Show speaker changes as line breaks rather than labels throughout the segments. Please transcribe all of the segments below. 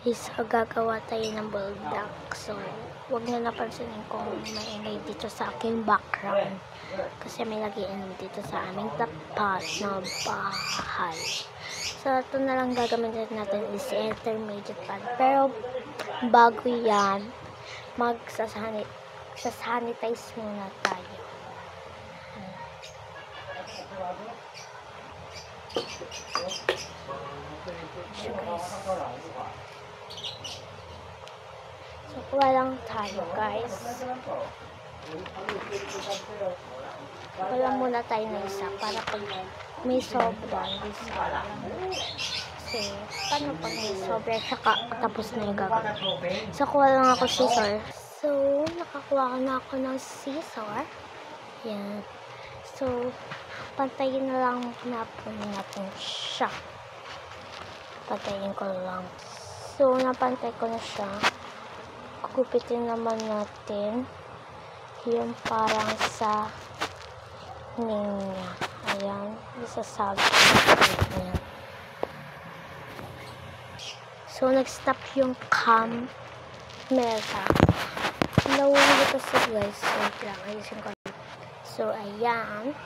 is gagawa tayo ng bulldog. So, huwag na napansinin kung maingay dito sa aking background. Kasi may lagian dito sa aming tapat na bahay. So, ito na lang gagamitin natin is intermediate pad. Pero, bago yan, magsasanitize muna tayo. So, kuha lang tayo, guys. Kuha lang muna tayo ng isa para pag may sobra, hindi sobra. Kasi, paano pag may sobra, saka tapos na yung gagawin. So, kuha lang ako scissor. So, nakakuha na ako ng scissor. Yan. So, pantayin na lang natin siya. Pantayin ko lang. So, napantay ko na siya. Kukupitin naman natin yung parang sa niya. Ayan. Isasabi niya. So, nag-stop yung camera. Nawala kasi guys. Wait lang. Ayusin ko. So, ayan.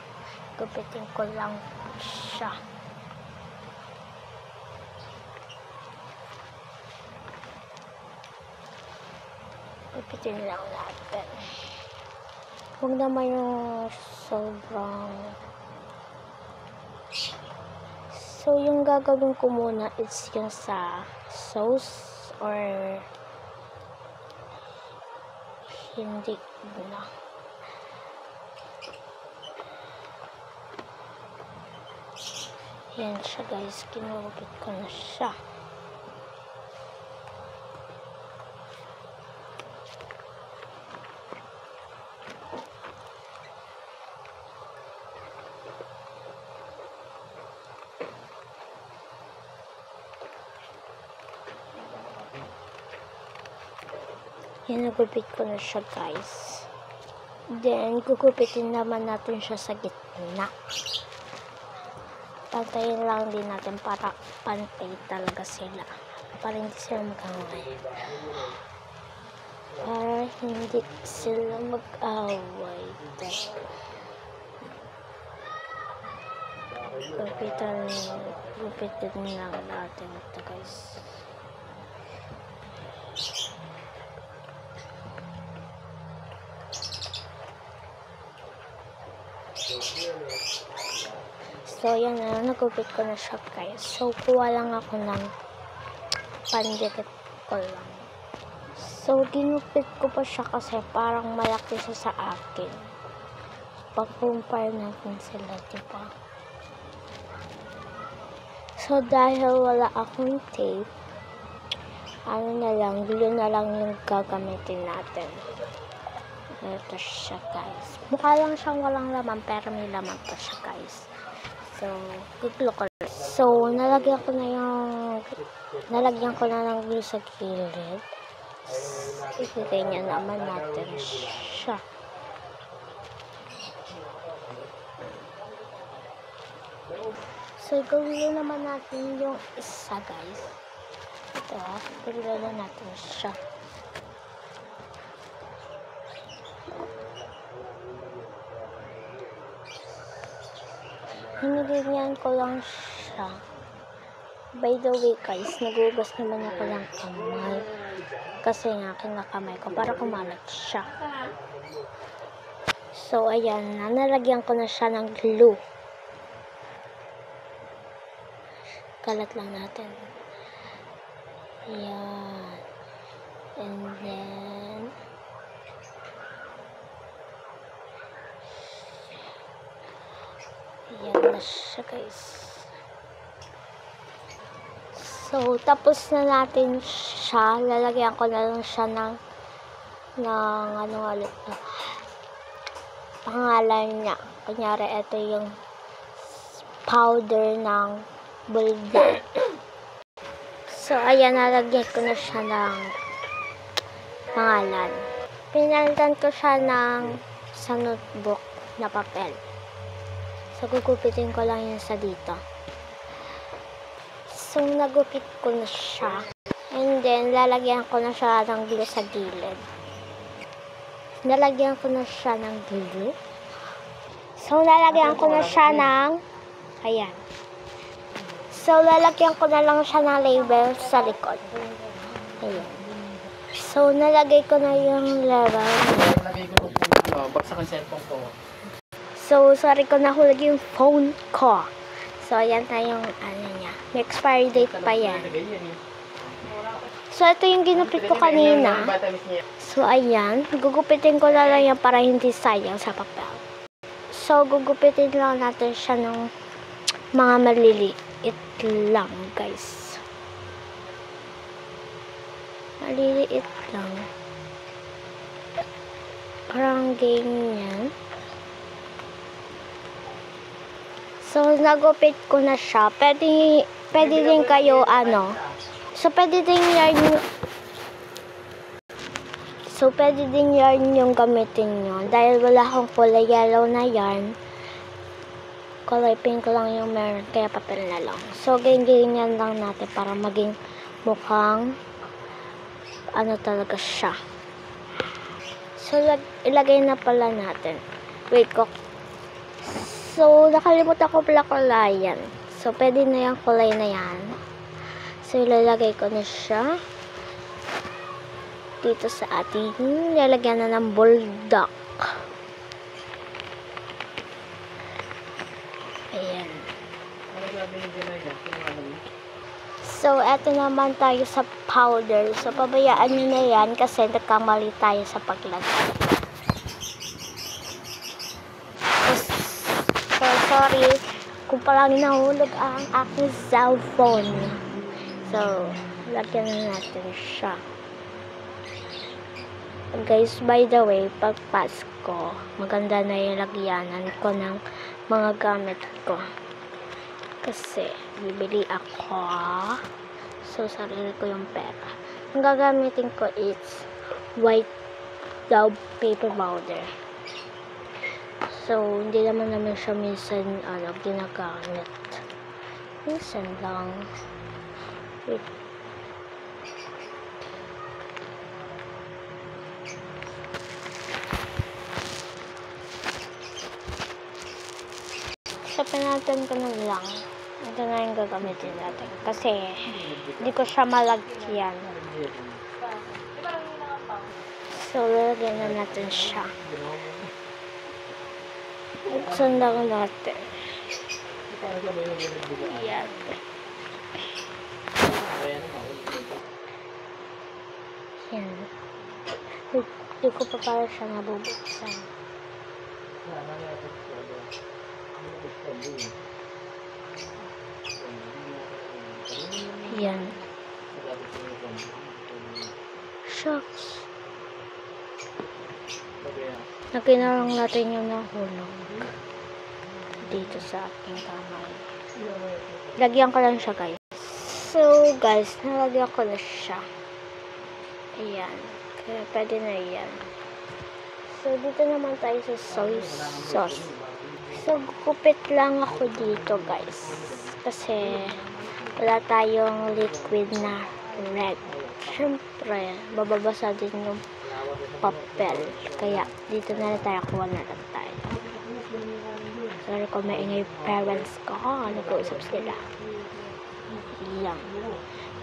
Gupitin ko lang siya. Gupitin lang natin. Huwag naman yung sobrang. So, yung gagawin ko muna is yung sa sauce or hindi na. Yan siya guys, kinulupit ko na siya. Yan, nagupit ko na siya guys. Then, gugupitin naman natin siya sa gitna. Pantayin lang din natin para pantay talaga sila. Para hindi sila mag-away. Para hindi sila mag-away. Gupitin lang natin ito guys. So, yan na. Nagupit ko na siya, guys. So, kuha lang ako ng pandikit ko lang. So, ginupit ko pa siya kasi parang malaki siya sa akin. Pag-compare natin sila, diba? So, dahil wala akong tape, ano na lang, glue na lang yung gagamitin natin. Ito siya, guys. Mukha lang siyang walang laman, pero may laman pa siya, guys. So, gulo ko. So, nalagyan ko na ng glue sa gilid. Ganyan naman natin siya. So, gawin naman natin yung isa, guys. Ito, gawin na natin siya. Hinilinyan ko lang siya. By the way guys, nagugas naman ako ng kamay. Kasi nga kinakamay ko para kumalat siya. So ayan, nalagyan ko na siya ng glue. Kalat lang natin. Ayan. And then yan na siya guys. So, tapos na natin siya. Lalagyan ko na lang siya ng ano ulit na pangalan niya. Kunyari, ito yung powder ng bulldog. So, ayan, nalagyan ko na siya ng pangalan. Pinalitan ko siya sa notebook na papel. So, gugupitin ko lang yun sa dito. So, nagupit ko na siya. And then, lalagyan ko na siya ng glue sa gilid. Lalagyan ko na siya ng glue. So, lalagyan ko na siya ng, ayan. So, lalagyan ko na lang siya ng label sa likod. Ayan. So, nalagay ko na yung label.
Nalagay ko yung bagsak ang cellphone ko.
So, sorry ko nahulog yung phone ko. So, ayan na yung ano niya. May expiry date pa yan. So, ito yung ginupit ko kanina. So, ayan. Gugupitin ko na lang yan para hindi sayang sa papel. So, gugupitin lang natin siya ng mga maliliit lang, guys. Maliliit lang. Parang ganyan. So, nagupit ko na siya. Pwede din kayo, So, pwede din yarn yung gamitin nyo. Dahil wala akong kulay yellow na yarn. Kulay pink lang yung meron. Kaya papel na lang. So, ganyan lang natin para maging mukhang talaga siya. So, ilagay na pala natin. Wait ko. So, nakalimutan ko pala kulayan. So, pwede na yung kulay na yan. So, ilalagay ko na siya dito sa ating lalagyan na ng bulldog. Ayan. So, eto naman tayo sa powder. So, pabayaan nyo na yan kasi nagkamali tayo sa paglagay. So, sorry kung palang nahulog ang aking cellphone. So, lagyan na natin siya. Guys, by the way, pag Pasko, maganda na yung lagyanan ko ng mga gamit ko. Kasi, bibili ako. So, sarili ko yung pera. Ang gagamitin ko is white daw paper powder. So, hindi naman siya minsan, ginagamit. Minsan lang. Wait. So, pinatan ko na lang. Ito na yung gagamitin natin. Kasi, hindi ko siya malagyan. So, lalagyan na natin siya. Buksan lang natin. Ayan. Yan. Hindi ko pa para siya nabubuksan. Yan. Shucks. Lagyan na lang natin yung nahulog dito sa aking kamay. Lagyan ko lang siya, guys. So, guys, nalagyan ko na siya. Ayan. Kaya pwede na yan. So, dito naman tayo sa soy sauce. So, gupit lang ako dito, guys. Kasi, wala tayong liquid na red. Siyempre, bababasa din yung papel. Kaya, dito na tayo, kuha na lang tayo. Sorry kung maingay parents ko. Nag-uusap sila. Yan.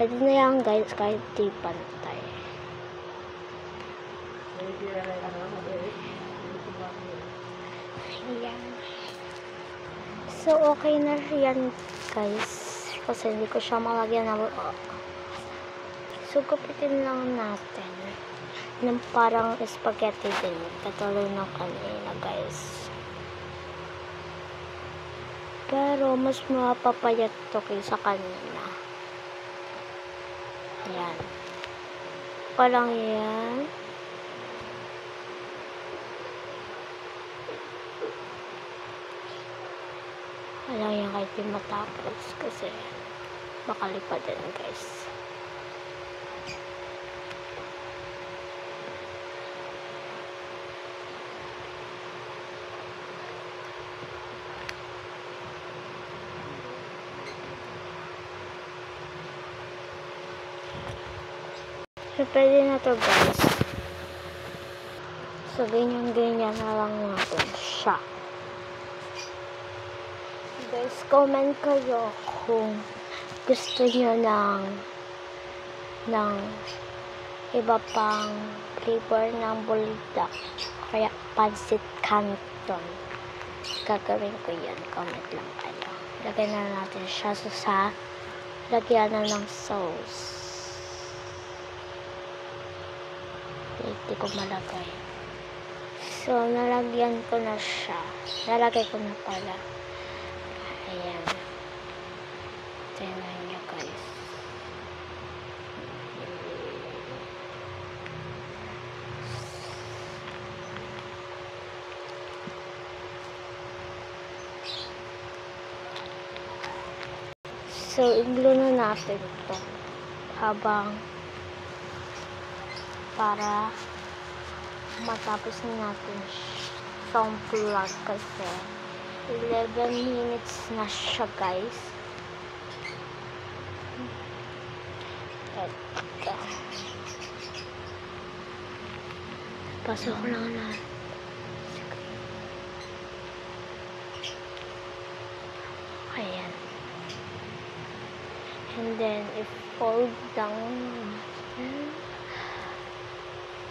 Pwede na yan, guys, kahit di pantay. Ayan. So, okay na yan, guys. Kasi hindi ko siya malagyan na so, gupitin lang natin ng parang spaghetti din. Katulad ng kanina, guys. Pero, mas mapapayat to kaysa kanina. Ayan. Parang yan. Alam yan kahit di matapos kasi baka lipad din, guys. So, pwede na to guys. So, ganyan-ganyan na lang natin siya. Guys, comment kayo kung gusto nyo ng iba pang flavor ng buldak. Kaya pancit canton. Gagawin ko yan. Comment lang kayo. Lagyan na natin siya sa lagyan na ng sauce. Hindi ko malagay. So, nalagyan ko na siya. Nalagay ko na pala. Ayan. Tingnan nyo guys. So, i-glue na natin ito habang para matapos na natin itong vlog kasi 11 minutes na siya guys. Ito. Pasok lang na. Ayan. And then, i-fold down.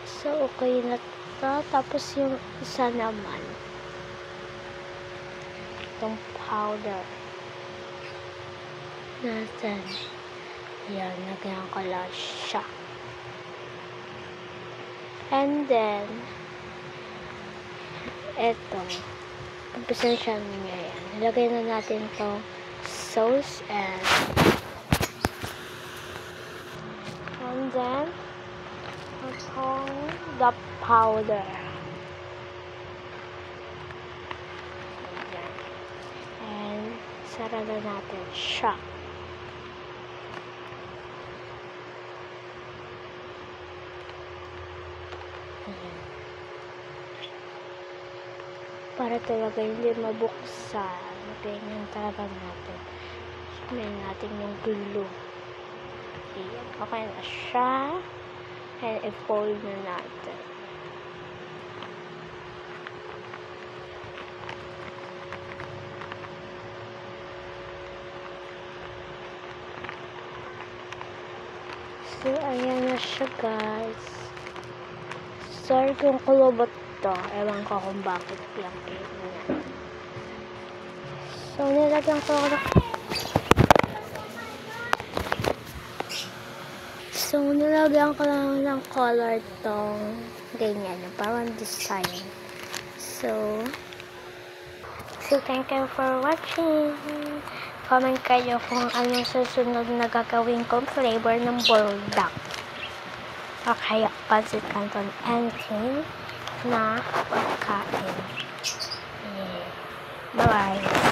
So, okay na ito. Tapos yung isa naman. Itong powder. Natin. Yan, nagyan ko lang siya. And then, eto. Pagpasensya niya yan. Ilagay na natin itong sauce and then, itong the powder. Ayan. And, sara na natin siya. Ayan. Para talaga hindi mabuksan. Ganyan talaga natin. Sabihin natin yung glue. Ayan. Okay na siya. And i-fold na natin. So, ayan na siya guys. Sorry kung kulubot to. Ewan ko kung bakit yung cake niya. So, nilagyan ko lang ng color tong ganyan. Parang design. So, thank you for watching. Comment kayo kung anong susunod na gagawin kong flavor ng buldak. O kaya pancit canton, anything na pagkain. Bye-bye.